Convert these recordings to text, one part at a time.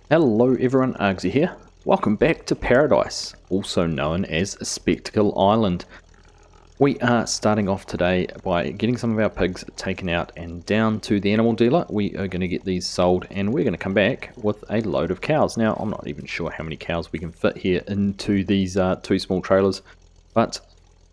Hello everyone, Argsy here. Welcome back to Paradise, also known as Spectacle Island. We are starting off today by getting some of our pigs taken out and down to the animal dealer. We are going to get these sold and we're going to come back with a load of cows. Now, I'm not even sure how many cows we can fit here into these two small trailers, but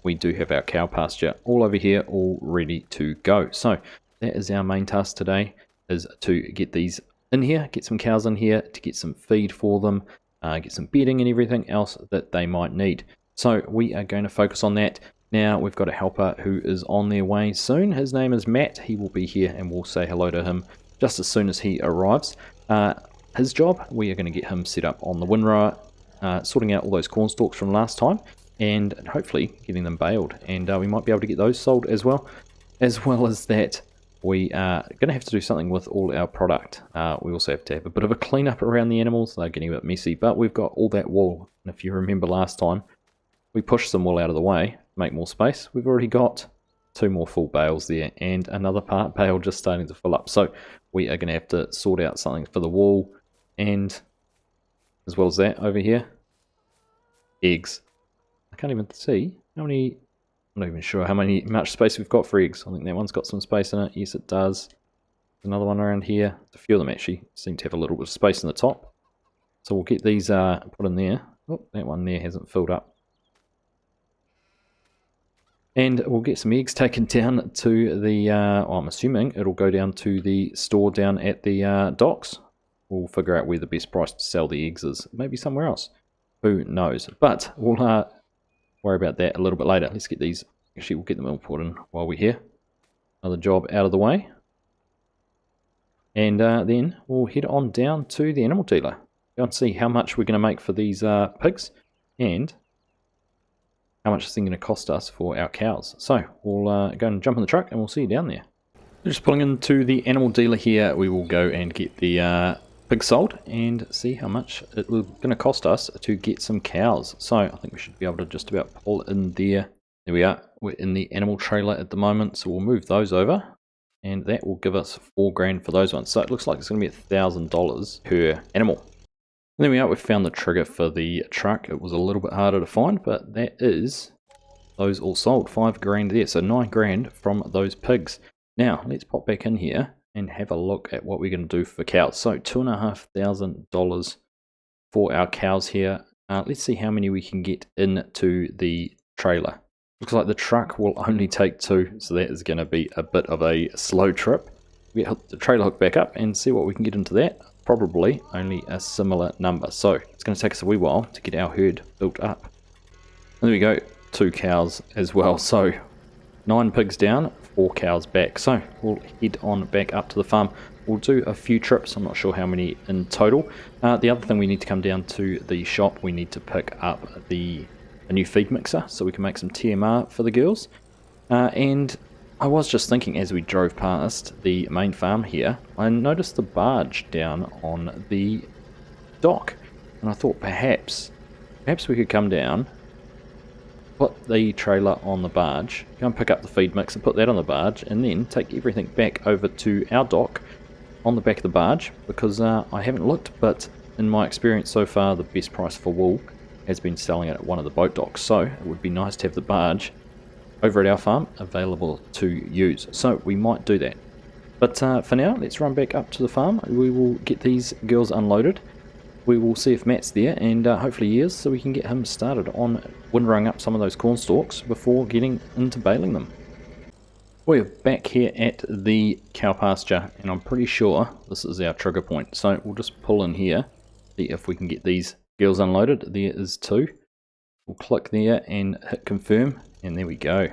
we do have our cow pasture all over here, all ready to go. So that is our main task today, is to get these in here, get some cows in here to get some feed for them, get some bedding and everything else that they might need. So we are going to focus on that. Now we've got a helper who is on their way soon. His name is Matt. He will be here and we'll say hello to him just as soon as he arrives. His job, we are going to get him set up on the windrower, sorting out all those corn stalks from last time and hopefully getting them baled. And we might be able to get those sold as well. As well as that, we are going to have to do something with all our product. We also have to have a bit of a cleanup around the animals. They're getting a bit messy, but we've got all that wool. And if you remember last time, we pushed some wool out of the way, make more space. We've already got 2 more full bales there and another part bale just starting to fill up. So we are going to have to sort out something for the wool, and as well as that over here, eggs. I can't even see how many. I'm not even sure how much space we've got for eggs. I think that one's got some space in it. Yes, it does. Another one around here. A few of them actually seem to have a little bit of space in the top. So we'll get these put in there. Oh, that one there hasn't filled up. And we'll get some eggs taken down to the, I'm assuming it'll go down to the store down at the docks. We'll figure out where the best price to sell the eggs is. Maybe somewhere else. Who knows? But we'll worry about that a little bit later. Let's get these, actually we'll get them all put in while we're here. Another job out of the way. And then we'll head on down to the animal dealer. Go and see how much we're going to make for these pigs and how much it's going to cost us for our cows. So we'll go and jump in the truck and we'll see you down there. Just pulling into the animal dealer here, we will go and get the pigs sold and see how much it was going to cost us to get some cows. So I think we should be able to just about pull in there. There we are. We're in the animal trailer at the moment, so we'll move those over and that will give us $4,000 for those ones. So it looks like it's going to be $1,000 per animal. And there we are. We've found the trigger for the truck. It was a little bit harder to find, but that is those all sold. $5,000 there, so $9,000 from those pigs. Now let's pop back in here and have a look at what we're going to do for cows. So $2,500 for our cows here. Let's see how many we can get into the trailer. Looks like the truck will only take 2, so that is going to be a bit of a slow trip. We get the trailer hooked back up and see what we can get into that. Probably only a similar number. So it's going to take us a wee while to get our herd built up. And there we go, 2 cows as well. So 9 pigs down, 4 cows back. So we'll head on back up to the farm. We'll do a few trips. I'm not sure how many in total. The other thing, we need to come down to the shop. We need to pick up a new feed mixer so we can make some TMR for the girls. And I was just thinking as we drove past the main farm here, I noticed the barge down on the dock. And I thought perhaps we could come down, put the trailer on the barge, go and pick up the feed mix and put that on the barge, and then take everything back over to our dock on the back of the barge, because I haven't looked, but in my experience so far, the best price for wool has been selling it at one of the boat docks, so it would be nice to have the barge over at our farm available to use. So we might do that. But for now, let's run back up to the farm. We will get these girls unloaded. We will see if Matt's there, and hopefully he is, so we can get him started on windrowing up some of those corn stalks before getting into baling them. We're back here at the cow pasture, and I'm pretty sure this is our trigger point. So we'll just pull in here, see if we can get these girls unloaded. There is 2. We'll click there and hit confirm, and there we go.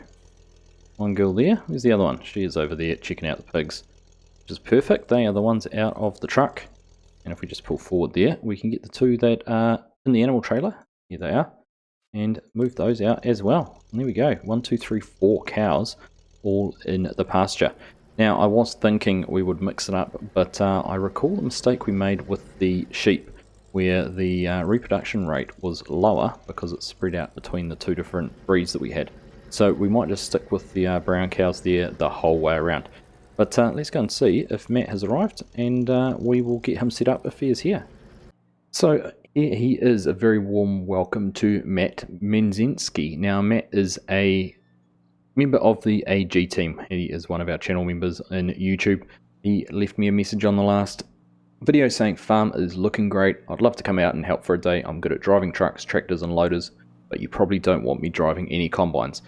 One girl there. Where's the other one? She is over there checking out the pigs, which is perfect. They are the ones out of the truck. And if we just pull forward there, we can get the 2 that are in the animal trailer. Here they are. And move those out as well. And there we go. 1, 2, 3, 4 cows all in the pasture. Now, I was thinking we would mix it up, but I recall the mistake we made with the sheep, where the reproduction rate was lower because it's spread out between the 2 different breeds that we had. So we might just stick with the brown cows there the whole way around. But let's go and see if Matt has arrived, and we will get him set up if he is here. So here he is, a very warm welcome to Matt Menzinski. Now Matt is a member of the AG team. He is one of our channel members in YouTube. He left me a message on the last video saying farm is looking great. I'd love to come out and help for a day. I'm good at driving trucks, tractors and loaders, but you probably don't want me driving any combines.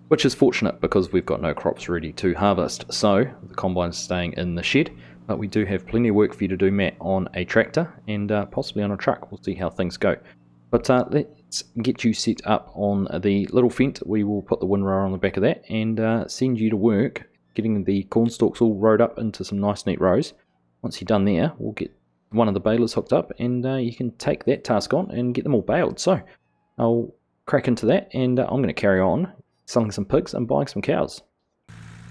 Which is fortunate because we've got no crops ready to harvest. So the combine's staying in the shed, but we do have plenty of work for you to do, Matt, on a tractor and possibly on a truck. We'll see how things go. But let's get you set up on the little fent. We will put the windrower on the back of that and send you to work getting the corn stalks all rowed up into some nice neat rows. Once you're done there, we'll get one of the balers hooked up and you can take that task on and get them all baled. So I'll crack into that and I'm going to carry on selling some pigs and buying some cows.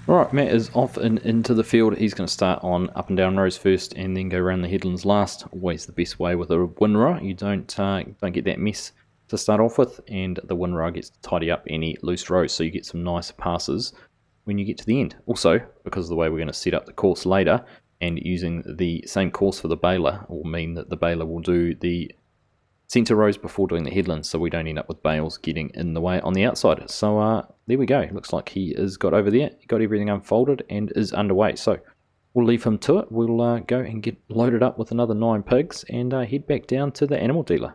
Alright, Matt is off and into the field. He's going to start on up and down rows first and then go around the headlands last. Always the best way with a windrower. You don't get that mess to start off with, and the windrower gets to tidy up any loose rows so you get some nice passes when you get to the end. Also, because of the way we're going to set up the course later, and using the same course for the baler will mean that the baler will do the centre rows before doing the headlands, so we don't end up with bales getting in the way on the outside. So there we go. Looks like he is got over there, got everything unfolded and is underway. So we'll leave him to it. We'll go and get loaded up with another 9 pigs and head back down to the animal dealer.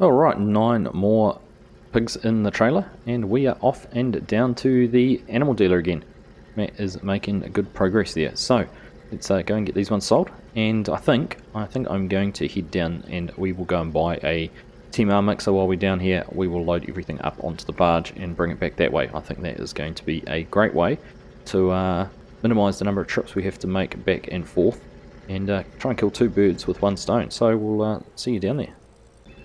Alright, 9 more pigs in the trailer and we are off and down to the animal dealer again. Matt is making good progress there. So let's go and get these ones sold, and I think I'm going to head down and we will go and buy a TMR mixer while we're down here. We will load everything up onto the barge and bring it back that way. I think that is going to be a great way to minimise the number of trips we have to make back and forth and try and kill 2 birds with 1 stone. So we'll see you down there.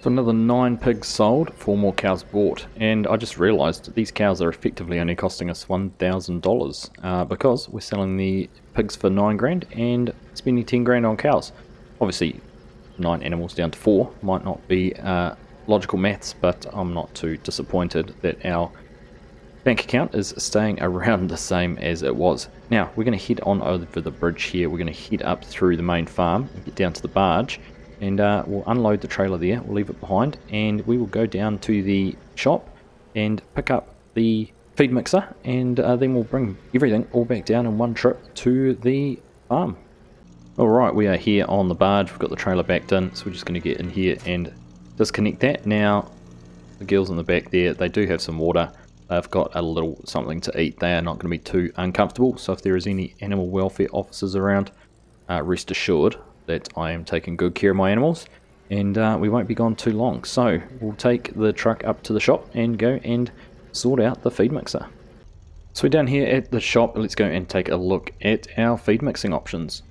So another 9 pigs sold, 4 more cows bought, and I just realised these cows are effectively only costing us $1,000 because we're selling the pigs for 9 grand and spending 10 grand on cows. Obviously 9 animals down to 4 might not be logical maths, but I'm not too disappointed that our bank account is staying around the same as it was. Now we're going to head on over the bridge here. We're going to head up through the main farm and get down to the barge, and we'll unload the trailer there, we'll leave it behind, and we will go down to the shop and pick up the feed mixer, and then we'll bring everything all back down in one trip to the farm. Alright, we are here on the barge. We've got the trailer backed in, so we're just going to get in here and disconnect that. Now the girls in the back there, they do have some water. They've got a little something to eat. They are not going to be too uncomfortable, so if there is any animal welfare officers around, rest assured that I am taking good care of my animals, and we won't be gone too long. So we'll take the truck up to the shop and go and sort out the feed mixer. So we're down here at the shop. Let's go and take a look at our feed mixing options.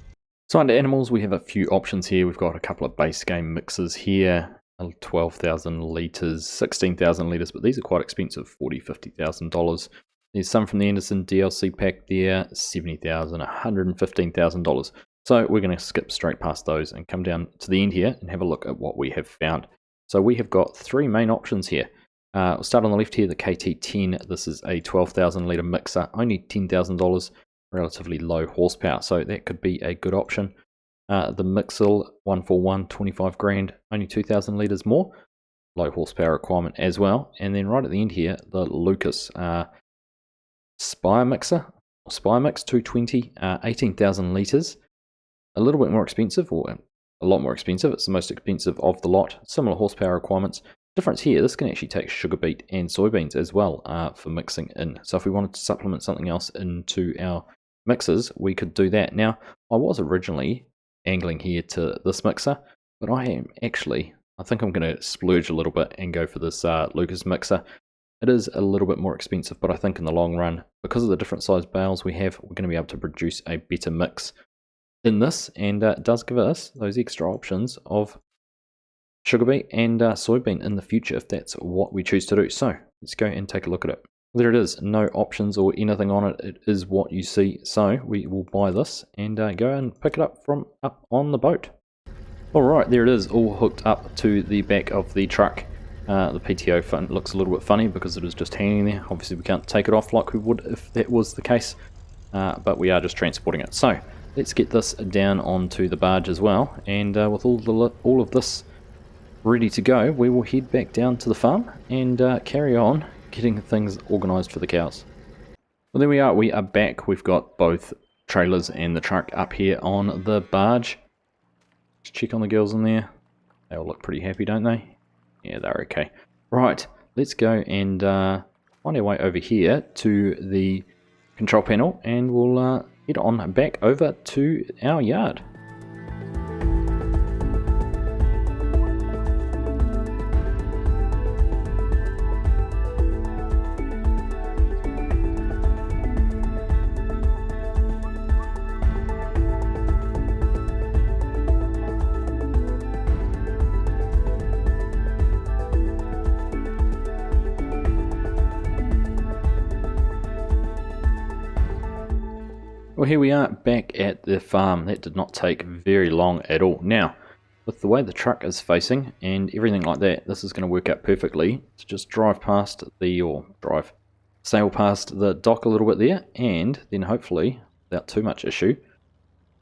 So under animals, we have a few options here. We've got a couple of base game mixes here, 12,000 litres, 16,000 litres, but these are quite expensive, $40,000, $50,000. There's some from the Anderson DLC pack there, $70,000, $115,000. So we're going to skip straight past those and come down to the end here and have a look at what we have found. So we have got 3 main options here. We'll start on the left here, the KT10. This is a 12,000 litre mixer, only $10,000, relatively low horsepower, so that could be a good option. The Mixel 141, 25 grand, only 2,000 litres more, low horsepower requirement as well. And then right at the end here, the Lucas Spire Mixer, Spire Mix 220, 18,000 litres. A little bit more expensive, or a lot more expensive. It's the most expensive of the lot. Similar horsepower requirements. Difference here, this can actually take sugar beet and soybeans as well for mixing in. So if we wanted to supplement something else into our mixers, we could do that. Now, I was originally angling here to this mixer, but I think I'm going to splurge a little bit and go for this Lucas mixer. It is a little bit more expensive, but I think in the long run, because of the different size bales we have, we're going to be able to produce a better mix in this, and it does give us those extra options of sugar beet and soybean in the future if that's what we choose to do. So let's go and take a look at it. There it is, no options or anything on it. It is what you see. So we will buy this and go and pick it up from up on the boat. Alright, there it is, all hooked up to the back of the truck. The PTO looks a little bit funny because it is just hanging there. Obviously we can't take it off like we would if that was the case, but we are just transporting it. So let's get this down onto the barge as well, and with all of this ready to go, we will head back down to the farm and carry on getting things organised for the cows. Well, there we are. We are back. We've got both trailers and the truck up here on the barge. Let's check on the girls in there. They all look pretty happy, don't they? Yeah, they're okay. Right, let's go and find our way over here to the control panel, and we'll head on back over to our yard. Well, here we are back at the farm. That did not take very long at all. Now, with the way the truck is facing and everything like that, this is going to work out perfectly to just drive past sail past the dock a little bit there, and then hopefully, without too much issue,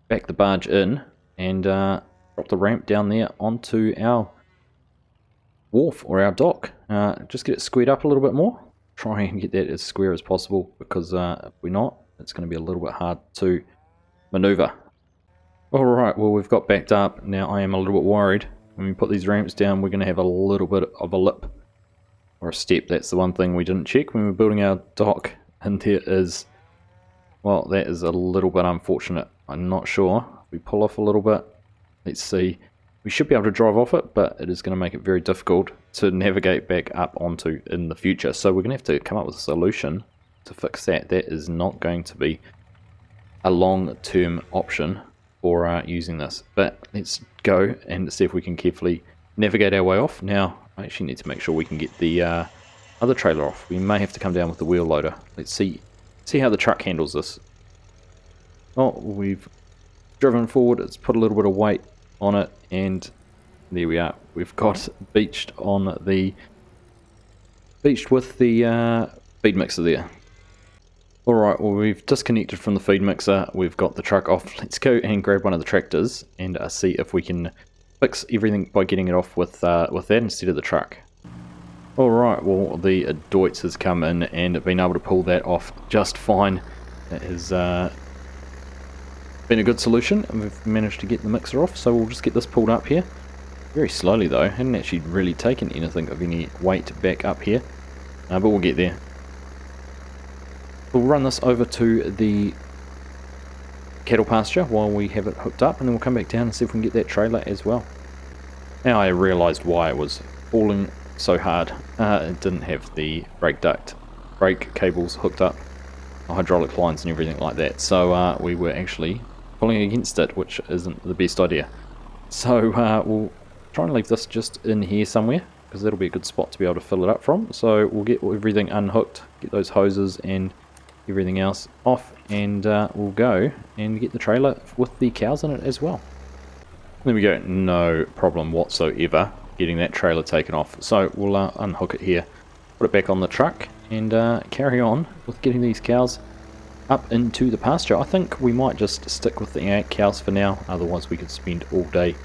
back the barge in and drop the ramp down there onto our wharf or our dock. Just get it squared up a little bit more. Try and get that as square as possible, because if we're not, it's going to be a little bit hard to maneuver. Alright, well, we've got backed up. Now I am a little bit worried. When we put these ramps down, we're going to have a little bit of a lip or a step. That's the one thing we didn't check when we were building our dock, and there is, well, that is a little bit unfortunate. I'm not sure. We pull off a little bit. Let's see. We should be able to drive off it, but it is going to make it very difficult to navigate back up onto in the future. So we're going to have to come up with a solution to fix that. That is not going to be a long-term option for using this. But let's go and see if we can carefully navigate our way off. Now, I actually need to make sure we can get the other trailer off. We may have to come down with the wheel loader. Let's see how the truck handles this. Oh, we've driven forward. It's put a little bit of weight on it, and there we are. We've got beached with the feed mixer there. Alright, well, we've disconnected from the feed mixer. We've got the truck off. Let's go and grab one of the tractors and see if we can fix everything by getting it off with that instead of the truck. Alright, well, the Deutz has come in and been able to pull that off just fine. That has been a good solution, and we've managed to get the mixer off, so we'll just get this pulled up here. Very slowly though, hadn't actually really taken anything of any weight back up here, but we'll get there. We'll run this over to the cattle pasture while we have it hooked up, and then we'll come back down and see if we can get that trailer as well. Now I realised why it was falling so hard. It didn't have the brake cables hooked up, hydraulic lines and everything like that, so we were actually pulling against it, which isn't the best idea. So we'll try and leave this just in here somewhere, because that'll be a good spot to be able to fill it up from. So we'll get everything unhooked, get those hoses and everything else off, and we'll go and get the trailer with the cows in it as well. There we go, no problem whatsoever getting that trailer taken off. So we'll unhook it here, put it back on the truck, and carry on with getting these cows up into the pasture. I think we might just stick with the 8 cows for now, otherwise we could spend all day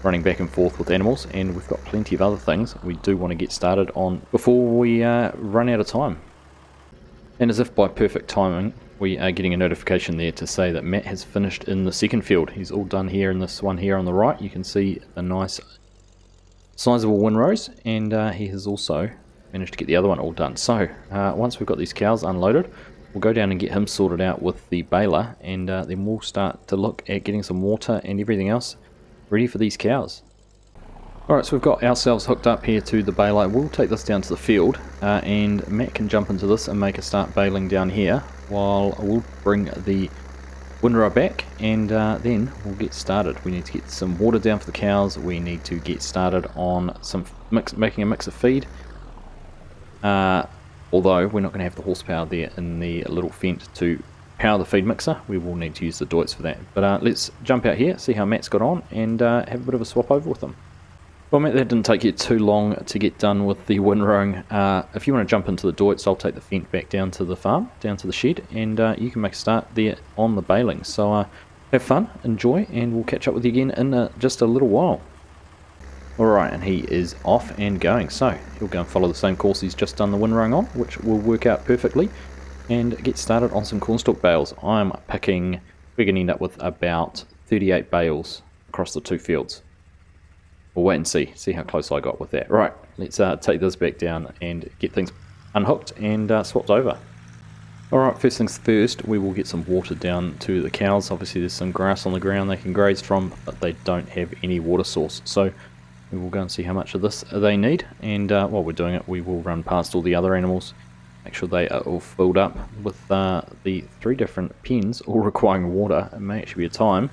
running back and forth with animals, and we've got plenty of other things we do want to get started on before we run out of time. And as if by perfect timing, we are getting a notification there to say that Matt has finished in the second field. He's all done here in this one here on the right. You can see the nice sizable windrows, and he has also managed to get the other one all done. So once we've got these cows unloaded, we'll go down and get him sorted out with the baler, and then we'll start to look at getting some water and everything else ready for these cows. Alright, so we've got ourselves hooked up here to the baler. We'll take this down to the field, and Matt can jump into this and make a start baling down here, while we'll bring the windrow back, and then we'll get started. We need to get some water down for the cows. We need to get started on making a mix of feed. Although we're not going to have the horsepower there in the little Fendt to power the feed mixer, we will need to use the Deutz for that. But let's jump out here, see how Matt's got on, and have a bit of a swap over with him. Well, Matt, that didn't take you too long to get done with the windrowing. If you want to jump into the Deutz, I'll take the Fendt back down to the farm, down to the shed, and you can make a start there on the baling. So have fun, enjoy, and we'll catch up with you again in just a little while. Alright, and he is off and going, so he'll go and follow the same course he's just done the windrowing on, which will work out perfectly, and get started on some cornstalk bales. we're going to end up with about 38 bales across the two fields. We'll wait and see how close I got with that. Right, let's take this back down and get things unhooked and swapped over. Alright, first things first, we will get some water down to the cows. Obviously there's some grass on the ground they can graze from, but they don't have any water source, so we will go and see how much of this they need, and while we're doing it we will run past all the other animals, make sure they are all filled up with the 3 different pens all requiring water. It may actually be a time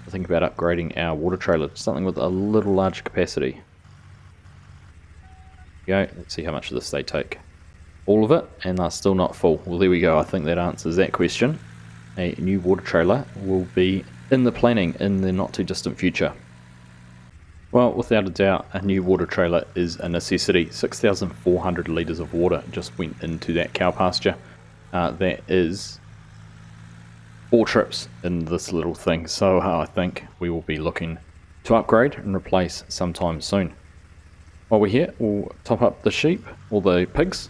to think about upgrading our water trailer to something with a little larger capacity. There we go, let's see how much of this they take. All of it, and they're still not full. Well, there we go, I think that answers that question. A new water trailer will be in the planning in the not too distant future. Well, without a doubt, a new water trailer is a necessity. 6,400 litres of water just went into that cow pasture. That is 4 trips in this little thing, so I think we will be looking to upgrade and replace sometime soon. While we're here, we'll top up the sheep, or the pigs.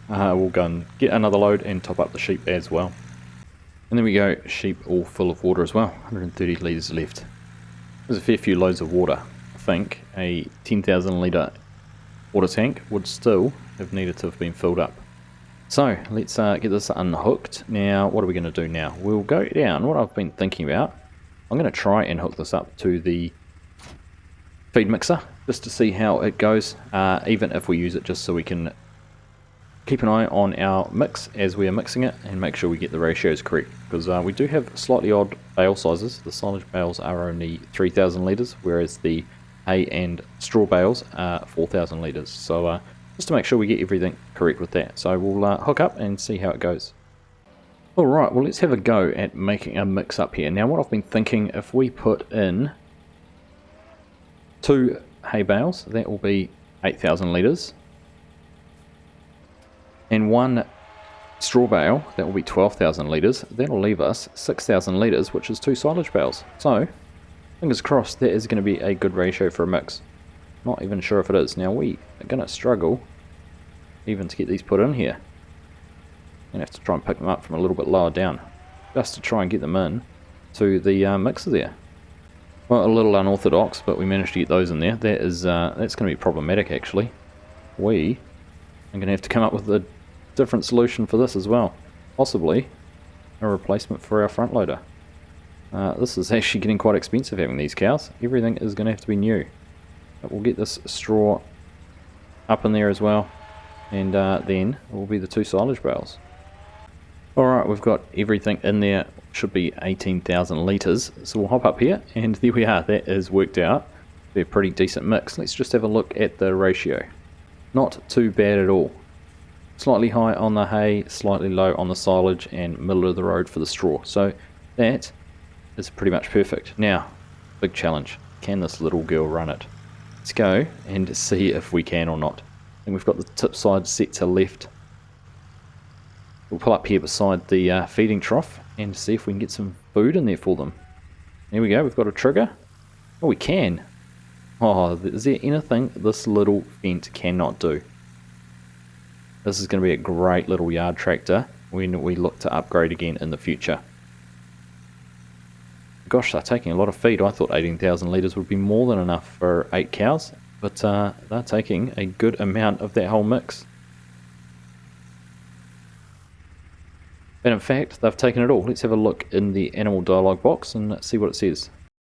We'll go and get another load and top up the sheep as well. And there we go, sheep all full of water as well, 130 litres left. There's a fair few loads of water. I think a 10,000 litre water tank would still have needed to have been filled up. So let's get this unhooked. Now what are we going to do now? We'll go down, what I've been thinking about, I'm going to try and hook this up to the feed mixer just to see how it goes, even if we use it just so we can keep an eye on our mix as we are mixing it and make sure we get the ratios correct, because we do have slightly odd bale sizes. The silage bales are only 3,000 litres, whereas the hay and straw bales are 4,000 litres, so just to make sure we get everything correct with that. So we'll hook up and see how it goes. Alright, well let's have a go at making a mix up here. Now what I've been thinking, if we put in 2 hay bales, that will be 8,000 litres, and 1 straw bale, that will be 12,000 litres, that'll leave us 6,000 litres, which is 2 silage bales. So fingers crossed that is going to be a good ratio for a mix. Not even sure if it is. Now we are going to struggle even to get these put in here. I'm going to have to try and pick them up from a little bit lower down, just to try and get them in to the mixer there. Well, a little unorthodox, but we managed to get those in there. That is that's going to be problematic actually. We are going to have to come up with a different solution for this as well. Possibly a replacement for our front loader. This is actually getting quite expensive having these cows. Everything is going to have to be new. But we'll get this straw up in there as well, and then it will be the 2 silage bales. Alright, we've got everything in there. Should be 18,000 litres. So we'll hop up here, and there we are. That is worked out. Be a pretty decent mix. Let's just have a look at the ratio. Not too bad at all. Slightly high on the hay, slightly low on the silage, and middle of the road for the straw. So that is pretty much perfect. Now, big challenge. Can this little girl run it? Let's go and see if we can or not. And we've got the tip side set to left. We'll pull up here beside the feeding trough and see if we can get some food in there for them. There we go, we've got a trigger. Oh, we can. Oh, is there anything this little vent cannot do? This is going to be a great little yard tractor when we look to upgrade again in the future. Gosh, they're taking a lot of feed. I thought 18,000 litres would be more than enough for 8 cows, but they're taking a good amount of that whole mix. And in fact, they've taken it all. Let's have a look in the animal dialogue box and see what it says.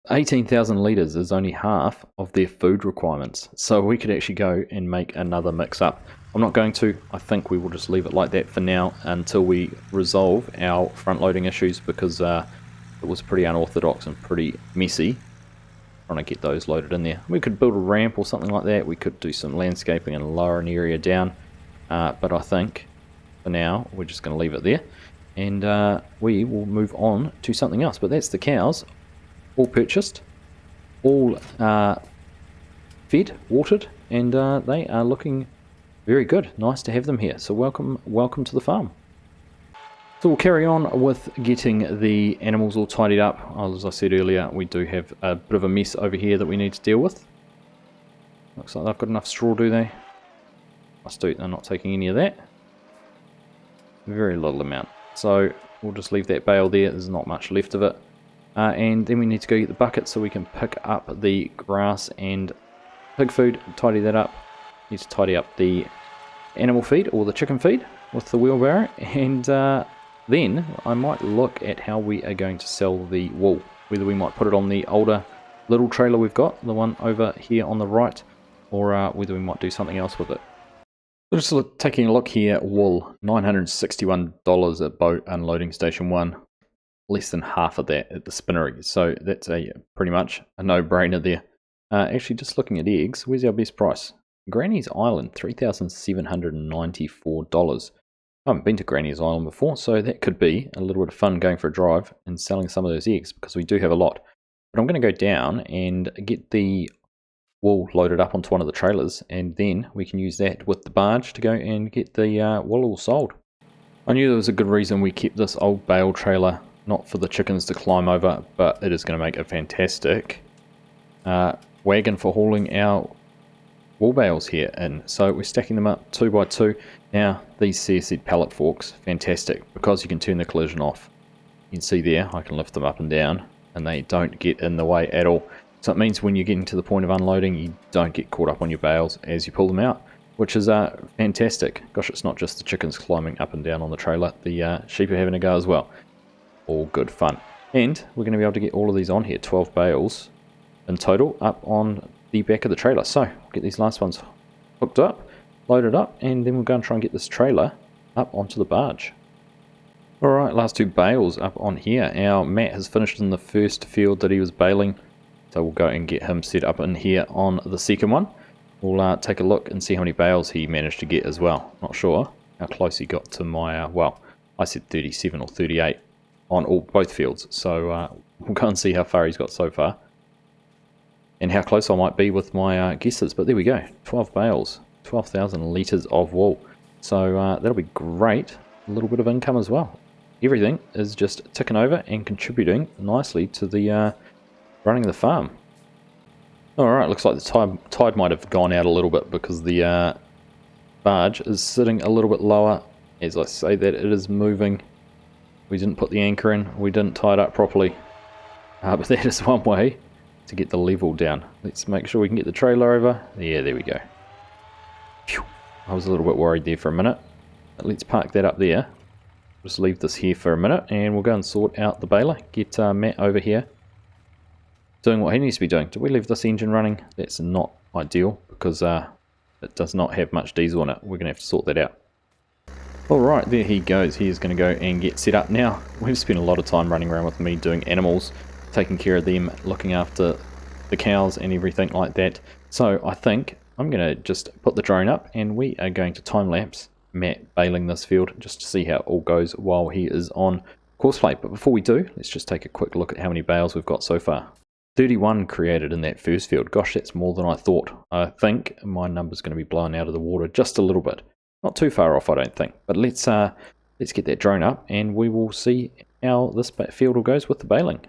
18,000 litres is only half of their food requirements, so we could actually go and make another mix up. I'm not going to. I think we will just leave it like that for now until we resolve our front loading issues, because it was pretty unorthodox and pretty messy trying to get those loaded in there. We could build a ramp or something like that. We could do some landscaping and lower an area down, but I think for now we're just going to leave it there, and we will move on to something else. But that's the cows, all purchased, all fed, watered, and they are looking very good. Nice to have them here. So welcome to the farm. So we'll carry on with getting the animals all tidied up. As I said earlier, we do have a bit of a mess over here that we need to deal with. Looks like they've got enough straw, do they? They're not taking any of that. Very little amount. So we'll just leave that bale there. There's not much left of it. And then we need to go get the bucket so we can pick up the grass and pig food, tidy that up. Need to tidy up the animal feed or the chicken feed with the wheelbarrow, and then I might look at how we are going to sell the wool. Whether we might put it on the older little trailer we've got, the one over here on the right, or whether we might do something else with it. Just taking a look here, wool, $961 at boat unloading station 1, less than half of that at the spinnery, so that's pretty much a no-brainer there. Actually, just looking at eggs, where's our best price? Granny's Island, $3,794. I haven't been to Granny's Island before, so that could be a little bit of fun going for a drive and selling some of those eggs, because we do have a lot. But I'm going to go down and get the wool loaded up onto one of the trailers, and then we can use that with the barge to go and get the wool all sold. I knew there was a good reason we kept this old bale trailer, not for the chickens to climb over, but it is going to make a fantastic wagon for hauling our wool bales here in. So we're stacking them up 2 by 2. Now these CSZ pallet forks, fantastic, because you can turn the collision off. You can see there, I can lift them up and down, and they don't get in the way at all. So it means when you're getting to the point of unloading, you don't get caught up on your bales as you pull them out, which is fantastic. Gosh, it's not just the chickens climbing up and down on the trailer, the sheep are having a go as well. All good fun. And we're going to be able to get all of these on here, 12 bales in total, up on the back of the trailer. So we'll get these last ones hooked up, loaded up, and then we'll go and try and get this trailer up onto the barge. Alright, last 2 bales up on here. Our Matt has finished in the first field that he was baling, so we'll go and get him set up in here on the second one. We'll take a look and see how many bales he managed to get as well. Not sure how close he got to my, well, I said 37 or 38 on both fields, so we'll go and see how far he's got so far and how close I might be with my guesses. But there we go, 12 bales, 12,000 litres of wool. So that'll be great. A little bit of income as well. Everything is just ticking over and contributing nicely to the running the farm. Alright, looks like the tide might have gone out a little bit because the barge is sitting a little bit lower. As I say that, it is moving. We didn't put the anchor in, we didn't tie it up properly. But that is one way to get the level down. Let's make sure we can get the trailer over. Yeah, there we go. Phew. I was a little bit worried there for a minute. But let's park that up there. Just leave this here for a minute and we'll go and sort out the baler. Get Matt over here doing what he needs to be doing. Did we leave this engine running? That's not ideal because it does not have much diesel in it. We're going to have to sort that out. Alright, there he goes. He is going to go and get set up. Now, we've spent a lot of time running around with me doing animals, taking care of them, looking after the cows and everything like that. So I think I'm going to just put the drone up and we are going to time-lapse Matt baling this field just to see how it all goes while he is on course plate. But before we do, let's just take a quick look at how many bales we've got so far. 31 created in that first field. Gosh, that's more than I thought. I think my number's going to be blown out of the water just a little bit. Not too far off, I don't think. But let's get that drone up and we will see how this field all goes with the baling.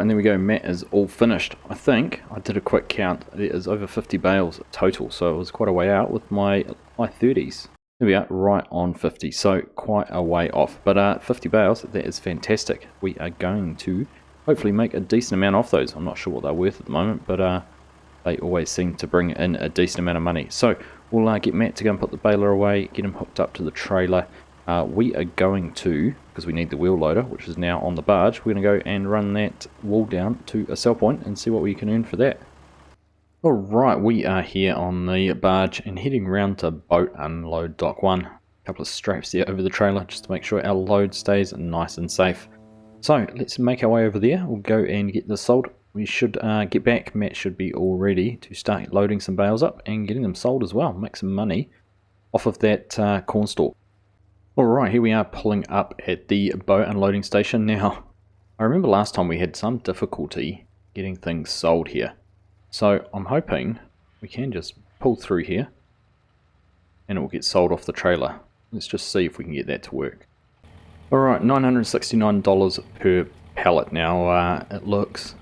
and there we go, Matt is all finished. I think I did a quick count, there is over 50 bales total, so it was quite a way out with my high 30s. There we are, right on 50, so quite a way off. But 50 bales, that is fantastic. We are going to hopefully make a decent amount off those. I'm not sure what they're worth at the moment, but they always seem to bring in a decent amount of money. So we'll get Matt to go and put the baler away, get him hooked up to the trailer. We are going to, because we need the wheel loader, which is now on the barge, we're going to go and run that wall down to a sell point and see what we can earn for that. Alright, we are here on the barge and heading round to boat unload dock 1. A couple of straps there over the trailer just to make sure our load stays nice and safe. So let's make our way over there. We'll go and get this sold. We should get back. Matt should be all ready to start loading some bales up and getting them sold as well. Make some money off of that corn stalk. Alright, here we are pulling up at the boat unloading station. Now, I remember last time we had some difficulty getting things sold here. So I'm hoping we can just pull through here and it will get sold off the trailer. Let's just see if we can get that to work. Alright, $969 per pallet. Now it looks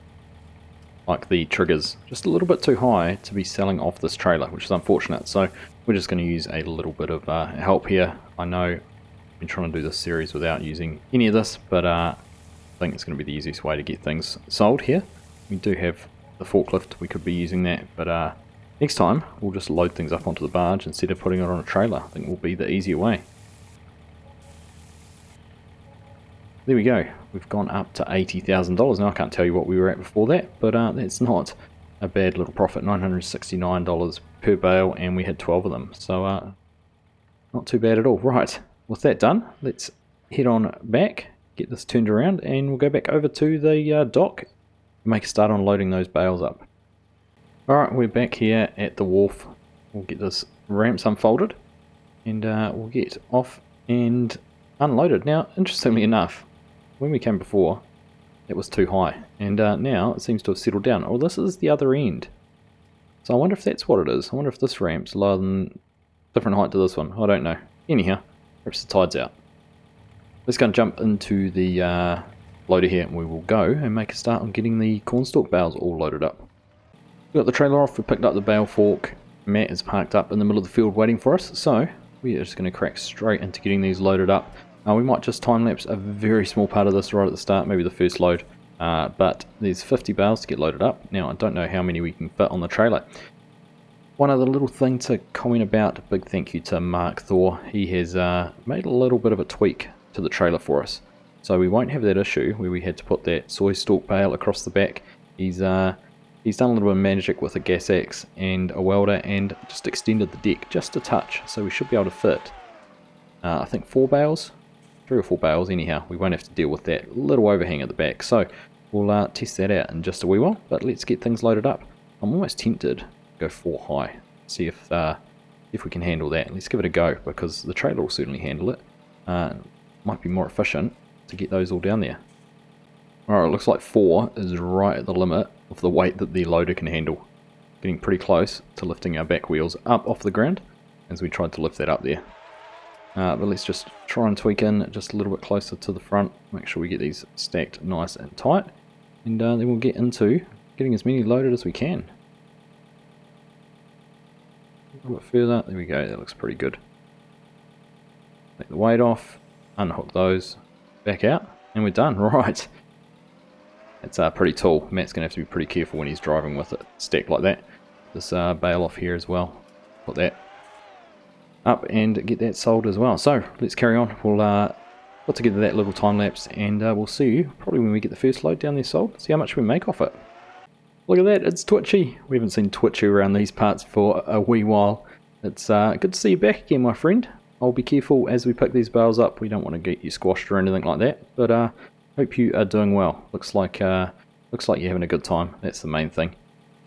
like the trigger's just a little bit too high to be selling off this trailer, which is unfortunate. So we're just going to use a little bit of help here. I know I've been trying to do this series without using any of this, but I think it's going to be the easiest way to get things sold here. We do have the forklift, we could be using that, but next time we'll just load things up onto the barge instead of putting it on a trailer. I think will be the easier way. There we go, we've gone up to $80,000. Now I can't tell you what we were at before that, but that's not a bad little profit. $969 per bale, and we had 12 of them, so not too bad at all. Right, with that done, let's head on back, get this turned around, and we'll go back over to the dock, make a start on loading those bales up. Alright, we're back here at the wharf. We'll get this ramps unfolded, and we'll get off and unloaded. Now, interestingly enough, when we came before, it was too high, and now it seems to have settled down. Oh, this is the other end. So I wonder if that's what it is. I wonder if this ramp's lower than, different height to this one. I don't know. Anyhow, perhaps the tide's out. Let's go and jump into the loader here, and we will go and make a start on getting the cornstalk bales all loaded up. We got the trailer off, we picked up the bale fork. Matt is parked up in the middle of the field waiting for us, so we are just going to crack straight into getting these loaded up. We might just time-lapse a very small part of this right at the start, maybe the first load, but there's 50 bales to get loaded up. Now I don't know how many we can fit on the trailer. One other little thing to comment about, a big thank you to Mark Thor. He has made a little bit of a tweak to the trailer for us, so we won't have that issue where we had to put that soy stalk bale across the back. He's done a little bit of magic with a gas axe and a welder and just extended the deck just a touch, so we should be able to fit I think 4 bales, 3 or 4 bales anyhow. We won't have to deal with that little overhang at the back, so we'll test that out in just a wee while, but let's get things loaded up. I'm almost tempted to go 4 high, see if we can handle that. Let's give it a go, because the trailer will certainly handle it. Might be more efficient to get those all down there. Alright, it looks like 4 is right at the limit of the weight that the loader can handle. Getting pretty close to lifting our back wheels up off the ground as we tried to lift that up there. But let's just try and tweak in just a little bit closer to the front, make sure we get these stacked nice and tight, and then we'll get into getting as many loaded as we can. A little bit further, there we go, that looks pretty good. Take the weight off, unhook those, back out, and we're done. Right. It's pretty tall. Matt's going to have to be pretty careful when he's driving with it stacked like that. This bale off here as well. Put that up and get that sold as well. So let's carry on. We'll put together that little time lapse, and we'll see you probably when we get the first load down there sold. See how much we make off it. Look at that, it's Twitchy. We haven't seen Twitchy around these parts for a wee while. It's good to see you back again, my friend. I'll be careful as we pick these bales up. We don't want to get you squashed or anything like that, but hope you are doing well. Looks like you're having a good time. That's the main thing.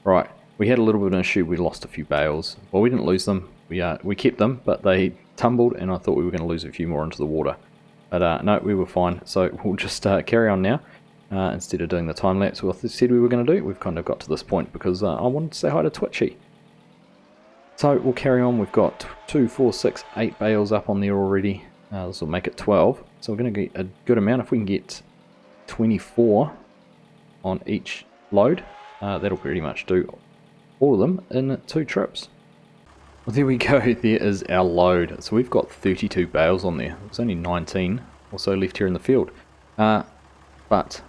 Right, we had a little bit of an issue. We lost a few bales. Well, we didn't lose them. We kept them, but they tumbled, and I thought we were going to lose a few more into the water. But no, we were fine. So we'll just carry on now. Instead of doing the time lapse we said we were going to do, we've kind of got to this point because I wanted to say hi to Twitchy. So we'll carry on. We've got 2, 4, 6, 8 bales up on there already. This will make it 12. So we're going to get a good amount. If we can get 24, on each load. That'll pretty much do all of them in 2 trips. Well, there we go, there is our load. So we've got 32 bales on there. There's only 19 or so left here in the field. But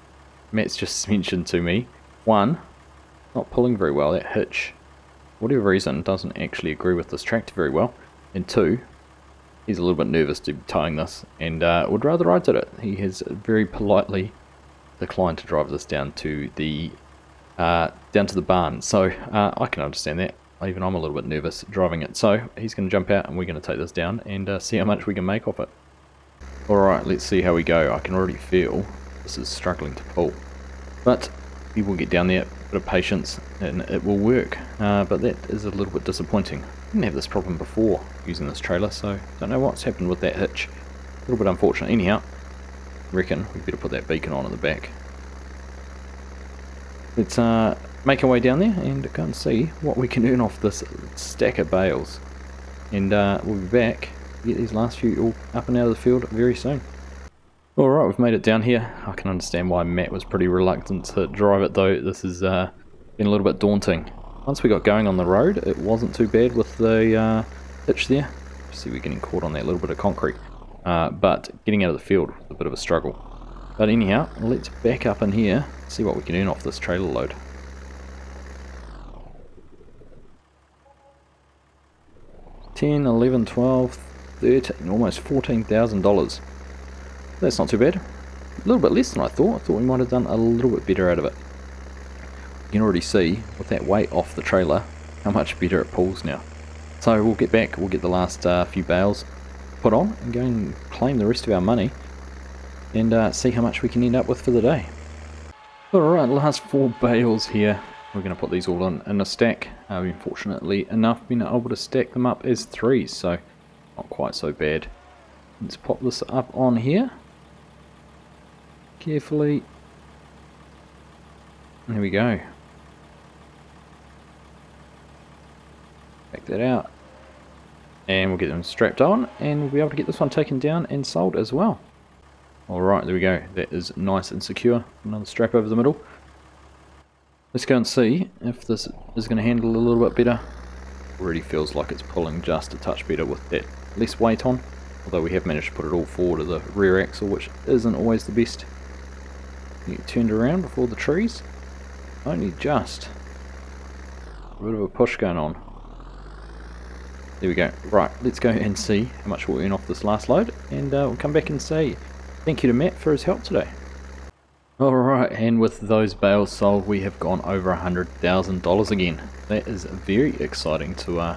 Matt's just mentioned to me, one, not pulling very well, that hitch, for whatever reason, doesn't actually agree with this tractor very well. And two, he's a little bit nervous to be towing this and would rather I did it. He has very politely declined to drive this down to the barn. So I can understand that. Even I'm a little bit nervous driving it. So he's going to jump out and we're going to take this down and see how much we can make off it. Alright, let's see how we go. I can already feel this is struggling to pull. But we will get down there, a bit of patience, and it will work. But that is a little bit disappointing. I didn't have this problem before using this trailer, so don't know what's happened with that hitch. A little bit unfortunate. Anyhow, I reckon we better put that beacon on at the back. Let's make our way down there and go and see what we can earn off this stack of bales. And we'll be back to get these last few all up and out of the field very soon. Alright, we've made it down here. I can understand why Matt was pretty reluctant to drive it though. This has been a little bit daunting. Once we got going on the road, it wasn't too bad with the hitch there. See, we're getting caught on that little bit of concrete. But getting out of the field was a bit of a struggle. But anyhow, let's back up in here, see what we can earn off this trailer load. $10, $11, $12, $13, almost $14,000. That's not too bad. A little bit less than I thought. I thought we might have done a little bit better out of it. You can already see, with that weight off the trailer, how much better it pulls now. So we'll get back, we'll get the last few bales put on, and go and claim the rest of our money, and see how much we can end up with for the day. Alright, last 4 bales here. We're going to put these all in a stack. We've fortunately enough been able to stack them up as 3s, so not quite so bad. Let's pop this up on here. Carefully. There we go. Back that out. And we'll get them strapped on, and we'll be able to get this one taken down and sold as well. Alright, there we go. That is nice and secure. Another strap over the middle. Let's go and see if this is going to handle a little bit better. Already feels like it's pulling just a touch better with that less weight on. Although we have managed to put it all forward of the rear axle, which isn't always the best. Get turned around before the trees. Only just. A bit of a push going on. There we go. Right, let's go and see how much we'll earn off this last load, and we'll come back and say thank you to Matt for his help today. Alright, and with those bales sold, we have gone over $100,000 again. That is very exciting to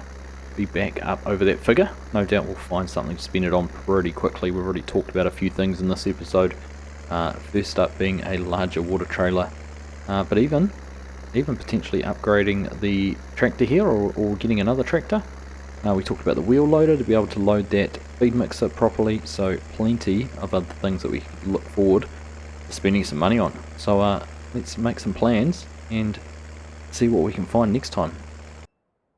be back up over that figure. No doubt we'll find something to spend it on pretty quickly. We've already talked about a few things in this episode. First up being a larger water trailer, but even potentially upgrading the tractor here, or getting another tractor. We talked about the wheel loader to be able to load that feed mixer properly, so plenty of other things that we can look forward to spending some money on. So let's make some plans and see what we can find next time.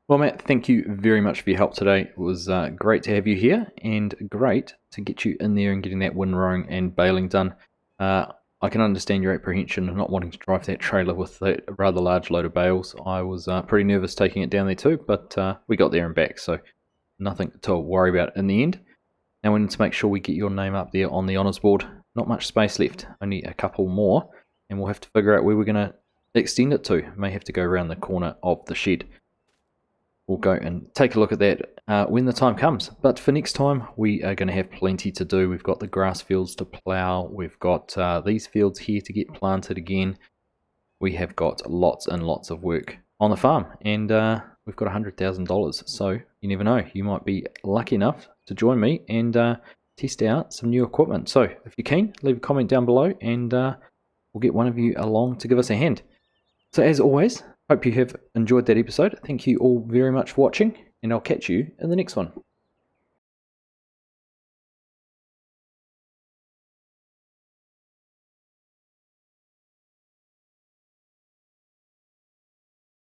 Well, Matt, thank you very much for your help today. It was great to have you here, and great to get you in there and getting that windrowing and baling done. I can understand your apprehension of not wanting to drive that trailer with that rather large load of bales. I was pretty nervous taking it down there too, but we got there and back, so nothing to worry about in the end. Now we need to make sure we get your name up there on the honours board. Not much space left, only a couple more, and we'll have to figure out where we're going to extend it to. May have to go around the corner of the shed. We'll go and take a look at that when the time comes. But for next time, we are going to have plenty to do. We've got the grass fields to plough. We've got these fields here to get planted again. We have got lots and lots of work on the farm. And we've got $100,000. So you never know. You might be lucky enough to join me and test out some new equipment. So if you're keen, leave a comment down below and we'll get one of you along to give us a hand. So as always, hope you have enjoyed that episode. Thank you all very much for watching, and I'll catch you in the next one.